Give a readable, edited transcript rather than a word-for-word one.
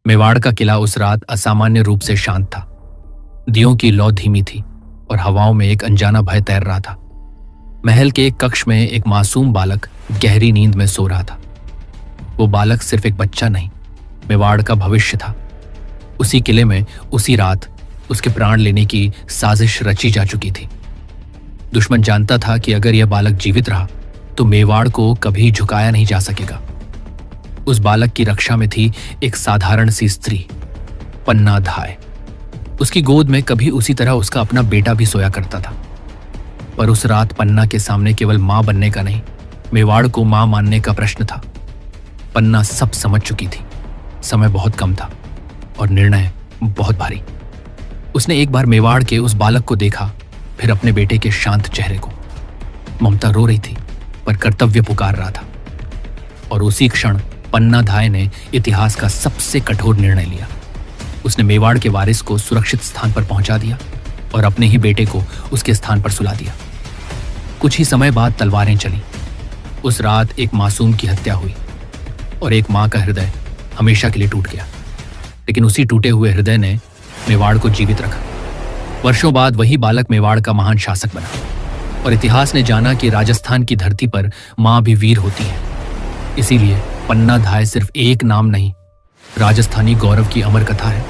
मेवाड़ का किला उस रात असामान्य रूप से शांत था। दियों की लौ धीमी थी और हवाओं में एक अनजाना भय तैर रहा था। महल के एक कक्ष में एक मासूम बालक गहरी नींद में सो रहा था। वो बालक सिर्फ एक बच्चा नहीं, मेवाड़ का भविष्य था। उसी किले में उसी रात उसके प्राण लेने की साजिश रची जा चुकी थी। दुश्मन जानता था कि अगर यह बालक जीवित रहा तो मेवाड़ को कभी झुकाया नहीं जा सकेगा। उस बालक की रक्षा में थी एक साधारण सी स्त्री, पन्ना धाय। उसकी गोद में कभी उसी तरह उसका अपना बेटा भी सोया करता था। पर उस रात पन्ना के सामने केवल मां बनने का नहीं, मेवाड़ को मां मानने का प्रश्न था। पन्ना सब समझ चुकी थी। समय बहुत कम था और निर्णय बहुत भारी। उसने एक बार मेवाड़ के उस बालक को देखा, फिर अपने बेटे के शांत चेहरे को। ममता रो रही थी पर कर्तव्य पुकार रहा था। और उसी क्षण पन्ना धाय ने इतिहास का सबसे कठोर निर्णय लिया। उसने मेवाड़ के वारिस को सुरक्षित स्थान पर पहुंचा दिया और अपने ही बेटे को उसके स्थान पर सुला दिया। कुछ ही समय बाद तलवारें चली। उस रात एक मासूम की हत्या हुई और एक मां का हृदय हमेशा के लिए टूट गया। लेकिन उसी टूटे हुए हृदय ने मेवाड़ को जीवित रखा। वर्षों बाद वही बालक मेवाड़ का महान शासक बना और इतिहास ने जाना कि राजस्थान की धरती पर मां भी वीर होती है। इसीलिए पन्ना धाय सिर्फ एक नाम नहीं, राजस्थानी गौरव की अमर कथा है।